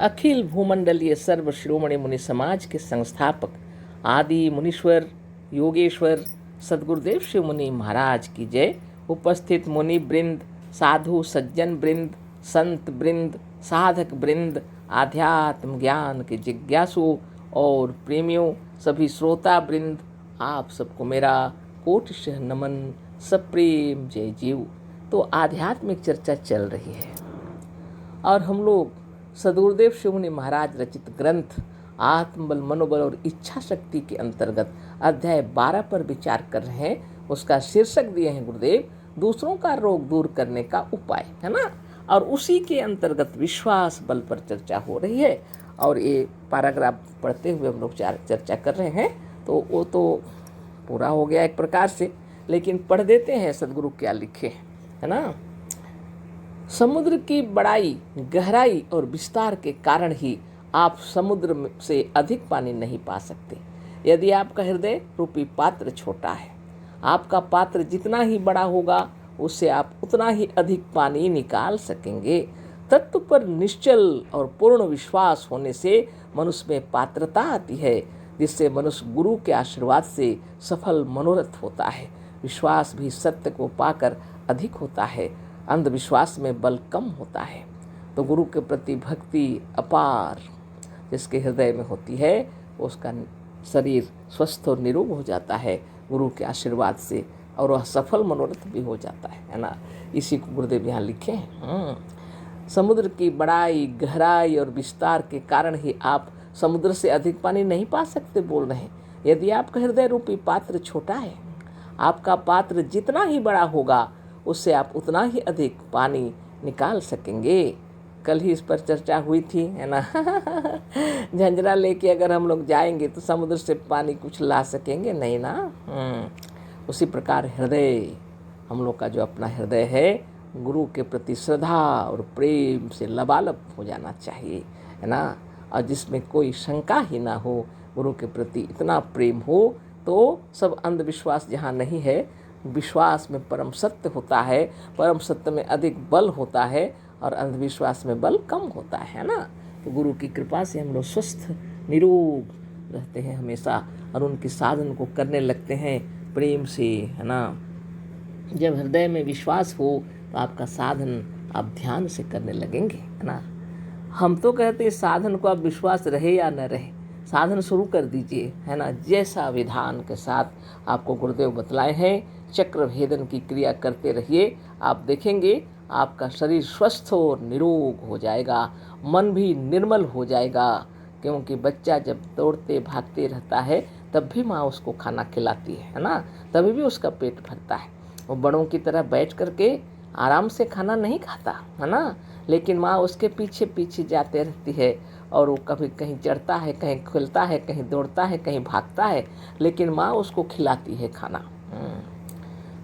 अखिल भूमंडलीय सर्व शिरोमणि मुनि समाज के संस्थापक आदि मुनीश्वर योगेश्वर सदगुरुदेव शिव मुनि महाराज की जय। उपस्थित मुनि वृंद, साधु सज्जन वृंद, संत वृंद, साधक वृंद, आध्यात्म ज्ञान के जिज्ञासु और प्रेमियों, सभी श्रोता वृंद, आप सबको मेरा कोटिशः नमन, सप्रेम जय जीव। तो आध्यात्मिक चर्चा चल रही है और हम लोग सदगुरुदेव शिव मुनि महाराज रचित ग्रंथ आत्मबल, मनोबल और इच्छा शक्ति के अंतर्गत अध्याय 12 पर विचार कर रहे हैं। उसका शीर्षक दिए हैं गुरुदेव, दूसरों का रोग दूर करने का उपाय, है ना। और उसी के अंतर्गत विश्वास बल पर चर्चा हो रही है और ये पैराग्राफ पढ़ते हुए हम लोग चर्चा कर रहे हैं। तो वो तो पूरा हो गया एक प्रकार से, लेकिन पढ़ देते हैं सदगुरु क्या लिखे, है ना। समुद्र की बड़ाई, गहराई और विस्तार के कारण ही आप समुद्र से अधिक पानी नहीं पा सकते। यदि आपका हृदय रूपी पात्र छोटा है, आपका पात्र जितना ही बड़ा होगा उससे आप उतना ही अधिक पानी निकाल सकेंगे। तत्व पर निश्चल और पूर्ण विश्वास होने से मनुष्य में पात्रता आती है, जिससे मनुष्य गुरु के आशीर्वाद से सफल मनोरथ होता है। विश्वास भी सत्य को पाकर अधिक होता है, अंधविश्वास में बल कम होता है। तो गुरु के प्रति भक्ति अपार जिसके हृदय में होती है, उसका शरीर स्वस्थ और निरोग हो जाता है गुरु के आशीर्वाद से, और वह सफल मनोरथ भी हो जाता है ना। इसी को गुरुदेव यहाँ लिखे हैं। समुद्र की बड़ाई, गहराई और विस्तार के कारण ही आप समुद्र से अधिक पानी नहीं पा सकते बोल रहे हैं। यदि आपका हृदय रूपी पात्र छोटा है, आपका पात्र जितना ही बड़ा होगा उससे आप उतना ही अधिक पानी निकाल सकेंगे। कल ही इस पर चर्चा हुई थी, है ना। झंझरा लेके अगर हम लोग जाएंगे तो समुद्र से पानी कुछ ला सकेंगे नहीं ना। उसी प्रकार हृदय, हम लोग का जो अपना हृदय है, गुरु के प्रति श्रद्धा और प्रेम से लबालब हो जाना चाहिए, है ना। और जिसमें कोई शंका ही ना हो, गुरु के प्रति इतना प्रेम हो, तो सब अंधविश्वास जहाँ नहीं है, विश्वास में परम सत्य होता है, परम सत्य में अधिक बल होता है और अंधविश्वास में बल कम होता है ना। तो गुरु की कृपा से हम लोग स्वस्थ निरोग रहते हैं हमेशा और उनके साधन को करने लगते हैं प्रेम से, है ना। जब हृदय में विश्वास हो तो आपका साधन आप ध्यान से करने लगेंगे, है ना। हम तो कहते हैं साधन को आप विश्वास रहे या न रहे, साधन शुरू कर दीजिए, है ना। जैसा विधान के साथ आपको गुरुदेव बतलाए हैं, चक्र भेदन की क्रिया करते रहिए। आप देखेंगे आपका शरीर स्वस्थ और निरोग हो जाएगा, मन भी निर्मल हो जाएगा। क्योंकि बच्चा जब दौड़ते भागते रहता है तब भी माँ उसको खाना खिलाती है ना, तभी भी उसका पेट भरता है। वो बड़ों की तरह बैठ करके आराम से खाना नहीं खाता, है ना, लेकिन माँ उसके पीछे पीछे जाते रहती है और वो कभी कहीं चढ़ता है, कहीं खेलता है, कहीं दौड़ता है, कहीं भागता है, लेकिन माँ उसको खिलाती है खाना।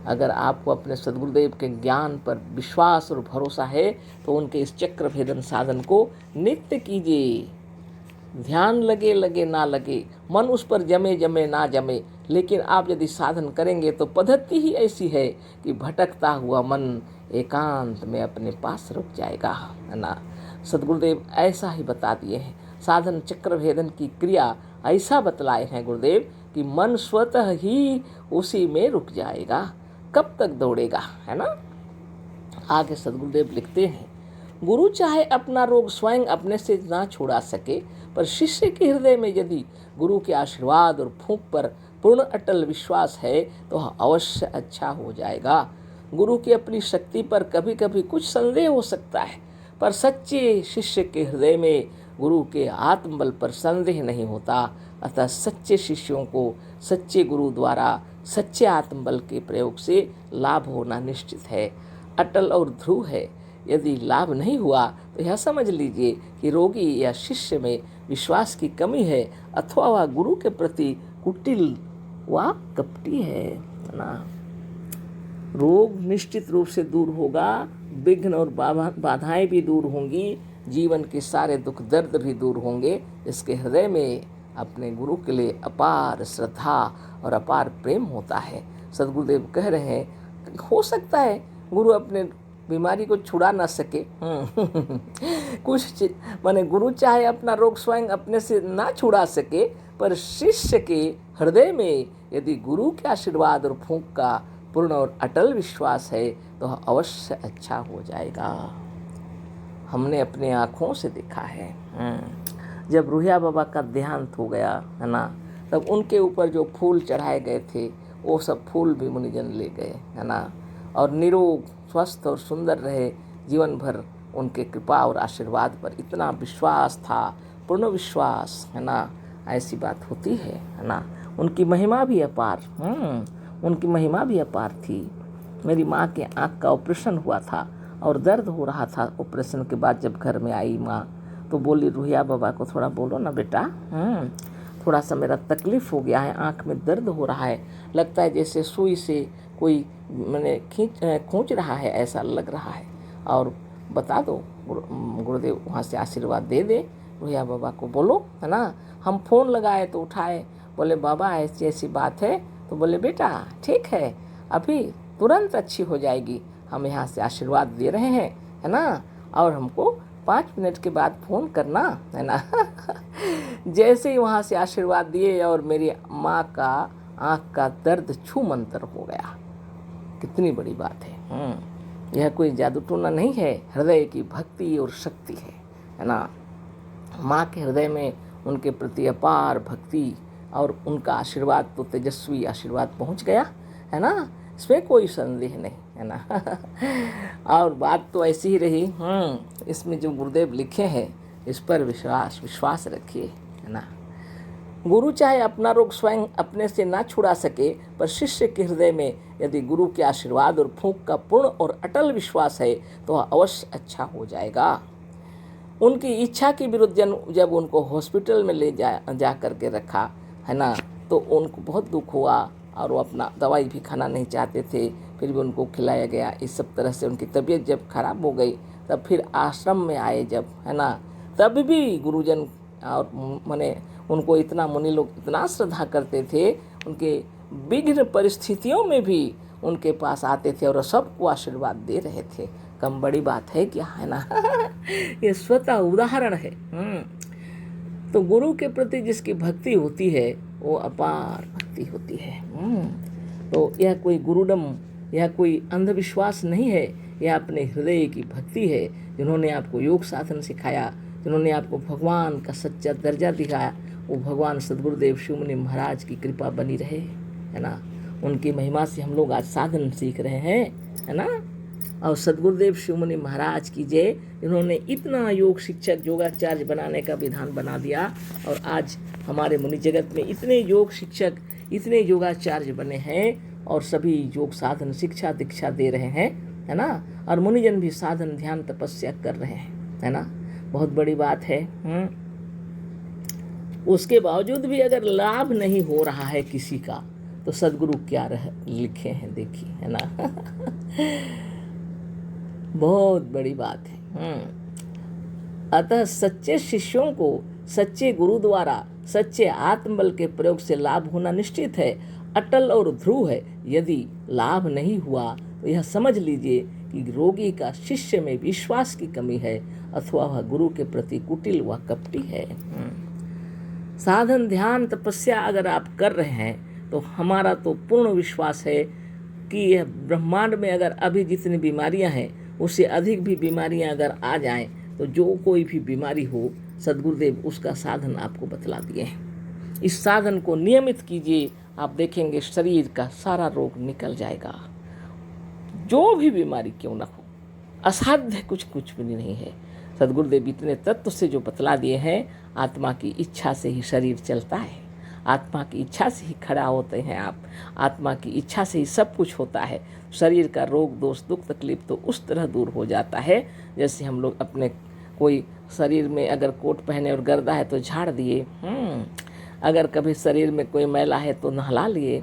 अगर आपको अपने सदगुरुदेव के ज्ञान पर विश्वास और भरोसा है तो उनके इस चक्र भेदन साधन को नित्य कीजिए। ध्यान लगे लगे ना लगे, मन उस पर जमे जमे ना जमे, लेकिन आप यदि साधन करेंगे तो पद्धति ही ऐसी है कि भटकता हुआ मन एकांत में अपने पास रुक जाएगा, है ना। सदगुरुदेव ऐसा ही बता दिए हैं, साधन चक्र भेदन की क्रिया ऐसा बतलाए हैं गुरुदेव कि मन स्वतः ही उसी में रुक जाएगा। कब तक दौड़ेगा, है ना। आगे सदगुरुदेव लिखते हैं, गुरु चाहे अपना रोग स्वयं अपने से ना छुड़ा सके, पर शिष्य के हृदय में यदि गुरु के आशीर्वाद और फूंक पर पूर्ण अटल विश्वास है तो अवश्य अच्छा हो जाएगा। गुरु की अपनी शक्ति पर कभी कभी कुछ संदेह हो सकता है, पर सच्चे शिष्य के हृदय में गुरु के आत्मबल पर संदेह नहीं होता। अतः सच्चे शिष्यों को सच्चे गुरु द्वारा सच्चे आत्मबल के प्रयोग से लाभ होना निश्चित है, अटल और ध्रुव है। यदि लाभ नहीं हुआ तो यह समझ लीजिए कि रोगी या शिष्य में विश्वास की कमी है अथवा वह गुरु के प्रति कुटिल व कपटी है ना। रोग निश्चित रूप से दूर होगा, विघ्न और बाधाएं भी दूर होंगी, जीवन के सारे दुख दर्द भी दूर होंगे। इसके हृदय में अपने गुरु के लिए अपार श्रद्धा और अपार प्रेम होता है। सदगुरुदेव कह रहे हैं, हो सकता है गुरु अपने बीमारी को छुड़ा ना सके, माने गुरु चाहे अपना रोग स्वयं अपने से ना छुड़ा सके, पर शिष्य के हृदय में यदि गुरु के आशीर्वाद और फूंक का पूर्ण और अटल विश्वास है तो अवश्य अच्छा हो जाएगा। हमने अपने आँखों से देखा है। जब रूहिया बाबा का देहांत हो गया है ना, तब उनके ऊपर जो फूल चढ़ाए गए थे वो सब फूल भी मुनिजन ले गए है ना, और निरोग स्वस्थ और सुंदर रहे जीवन भर। उनके कृपा और आशीर्वाद पर इतना विश्वास था, पूर्ण विश्वास है ना, ऐसी बात होती है ना। उनकी महिमा भी अपार, उनकी महिमा भी अपार थी। मेरी माँ के आँख का ऑपरेशन हुआ था और दर्द हो रहा था। ऑपरेशन के बाद जब घर में आई माँ तो बोली, रूहिया बाबा को थोड़ा बोलो ना बेटा, थोड़ा सा मेरा तकलीफ़ हो गया है, आँख में दर्द हो रहा है, लगता है जैसे सुई से कोई मैंने खींच रहा है, ऐसा लग रहा है, और बता दो गुरुदेव वहाँ से आशीर्वाद दे दे, रूहिया बाबा को बोलो है ना। हम फ़ोन लगाए तो उठाए, बोले बाबा ऐसी ऐसी बात है। तो बोले बेटा ठीक है, अभी तुरंत अच्छी हो जाएगी, हम यहाँ से आशीर्वाद दे रहे हैं है ना, और हमको 5 मिनट के बाद फ़ोन करना है ना। जैसे ही वहाँ से आशीर्वाद दिए और मेरी माँ का आँख का दर्द छू मंतर हो गया। कितनी बड़ी बात है। यह कोई जादू टोना नहीं है, हृदय की भक्ति और शक्ति है ना। माँ के हृदय में उनके प्रति अपार भक्ति और उनका आशीर्वाद तो तेजस्वी आशीर्वाद पहुँच गया है ना, इसमें कोई संदेह नहीं है ना। और बात तो ऐसी ही रही। इसमें जो गुरुदेव लिखे हैं इस पर विश्वास रखिए है ना। गुरु चाहे अपना रोग स्वयं अपने से ना छुड़ा सके, पर शिष्य के हृदय में यदि गुरु के आशीर्वाद और फूंक का पूर्ण और अटल विश्वास है तो अवश्य अच्छा हो जाएगा। उनकी इच्छा के विरुद्ध जब उनको हॉस्पिटल में ले जा करके रखा है ना, तो उनको बहुत दुख हुआ और वो अपना दवाई भी खाना नहीं चाहते थे, फिर भी उनको खिलाया गया। इस सब तरह से उनकी तबीयत जब खराब हो गई तब फिर आश्रम में आए जब है ना, तब भी गुरुजन और माने उनको इतना मुनि लोग इतना श्रद्धा करते थे, उनके विघ्न परिस्थितियों में भी उनके पास आते थे और सबको आशीर्वाद दे रहे थे। कम बड़ी बात है क्या है ना। ये स्वतः उदाहरण है। तो गुरु के प्रति जिसकी भक्ति होती है वो अपार भक्ति होती है। तो यह कोई गुरुडम, यह कोई अंधविश्वास नहीं है, यह अपने हृदय की भक्ति है। जिन्होंने आपको योग साधन सिखाया, जिन्होंने आपको भगवान का सच्चा दर्जा दिखाया, वो भगवान सद्गुरुदेव शिवमुनि महाराज की कृपा बनी रहे है ना। उनकी महिमा से हम लोग आज साधन सीख रहे हैं है ना। और सद्गुरुदेव शिवमुनि महाराज की जय, जिन्होंने इतना योग शिक्षक योगाचार्य बनाने का विधान बना दिया, और आज हमारे मुनि जगत में इतने योग शिक्षक इतने योगाचार्य बने हैं और सभी योग साधन शिक्षा दीक्षा दे रहे हैं है ना। और मुनिजन भी साधन ध्यान तपस्या कर रहे हैं है ना। बहुत बड़ी बात है। उसके बावजूद भी अगर लाभ नहीं हो रहा है किसी का तो सद्गुरु क्या लिखे हैं देखिए है ना। बहुत बड़ी बात है। अतः सच्चे शिष्यों को सच्चे गुरु द्वारा सच्चे आत्मबल के प्रयोग से लाभ होना निश्चित है, अटल और ध्रुव है। यदि लाभ नहीं हुआ तो यह समझ लीजिए कि रोगी का शिष्य में विश्वास की कमी है अथवा वह गुरु के प्रति कुटिल व कपटी है। साधन ध्यान तपस्या अगर आप कर रहे हैं तो हमारा तो पूर्ण विश्वास है कि यह ब्रह्मांड में अगर अभी जितनी बीमारियां हैं उससे अधिक भी बीमारियां अगर आ जाएं तो जो कोई भी बीमारी हो सद्गुरुदेव उसका साधन आपको बतला दिए हैं। इस साधन को नियमित कीजिए, आप देखेंगे शरीर का सारा रोग निकल जाएगा। जो भी बीमारी क्यों ना हो, असाध्य कुछ भी नहीं है। सद्गुरुदेव इतने तत्व से जो बतला दिए हैं, आत्मा की इच्छा से ही शरीर चलता है, आत्मा की इच्छा से ही खड़ा होते हैं आप, आत्मा की इच्छा से ही सब कुछ होता है। शरीर का रोग दोष दुख तकलीफ तो उस तरह दूर हो जाता है जैसे हम लोग अपने कोई शरीर में अगर कोट पहने और गर्दा है तो झाड़ दिए, अगर कभी शरीर में कोई मैला है तो नहला लिए।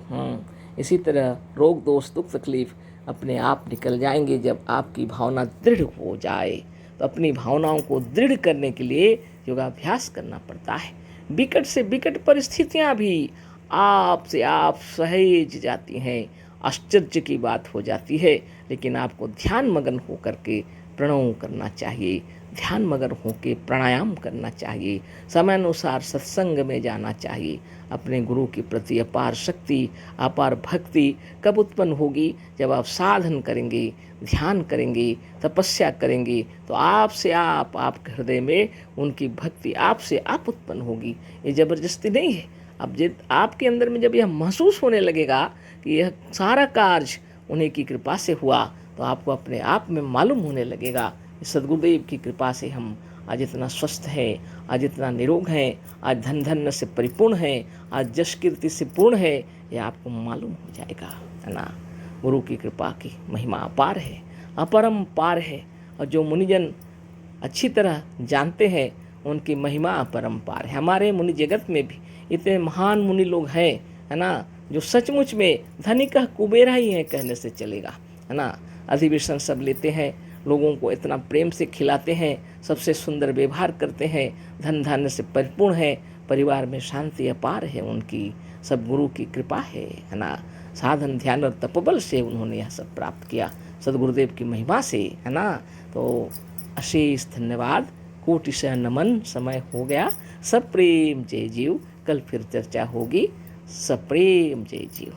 इसी तरह रोग दोष दुख तकलीफ अपने आप निकल जाएंगे जब आपकी भावना दृढ़ हो जाए। तो अपनी भावनाओं को दृढ़ करने के लिए योगाभ्यास करना पड़ता है। विकट से विकट परिस्थितियां भी आपसे आप सहेज जाती हैं, आश्चर्य की बात हो जाती है, लेकिन आपको ध्यान मगन होकर के प्रणव करना चाहिए। ध्यान मग्न होकर प्राणायाम करना चाहिए, समय अनुसार सत्संग में जाना चाहिए। अपने गुरु के प्रति अपार शक्ति, अपार भक्ति कब उत्पन्न होगी? जब आप साधन करेंगे, ध्यान करेंगे, तपस्या करेंगे, तो आपसे आपके हृदय में उनकी भक्ति आपसे आप उत्पन्न होगी। ये ज़बरदस्ती नहीं है। अब जब आपके अंदर में जब यह महसूस होने लगेगा कि यह सारा कार्य उन्हीं की कृपा से हुआ, तो आपको अपने आप में मालूम होने लगेगा। सद्गुरुदेव की कृपा से हम आज इतना स्वस्थ हैं, आज इतना निरोग हैं, आज धन धन्य से परिपूर्ण हैं, आज जश कीर्ति से पूर्ण है, ये आपको मालूम हो जाएगा, है ना। गुरु की कृपा की महिमा अपार है, अपरंपार है। और जो मुनिजन अच्छी तरह जानते हैं, उनकी महिमा अपरंपार है। हमारे मुनि जगत में भी इतने महान मुनि लोग हैं, है ना, जो सचमुच में धनिक कुबेरा ही है कहने से चलेगा, है ना। अधिवेशन सब लेते हैं, लोगों को इतना प्रेम से खिलाते हैं, सबसे सुंदर व्यवहार करते हैं, धन धान्य से परिपूर्ण है, परिवार में शांति अपार है उनकी, सब गुरु की कृपा है ना। साधन ध्यान और तपबल से उन्होंने यह सब प्राप्त किया, सद्गुरुदेव की महिमा से, है ना। तो अशेष धन्यवाद, कोटिशः नमन। समय हो गया। सब प्रेम जय जीव। कल फिर चर्चा होगी। सब प्रेम जय जीव।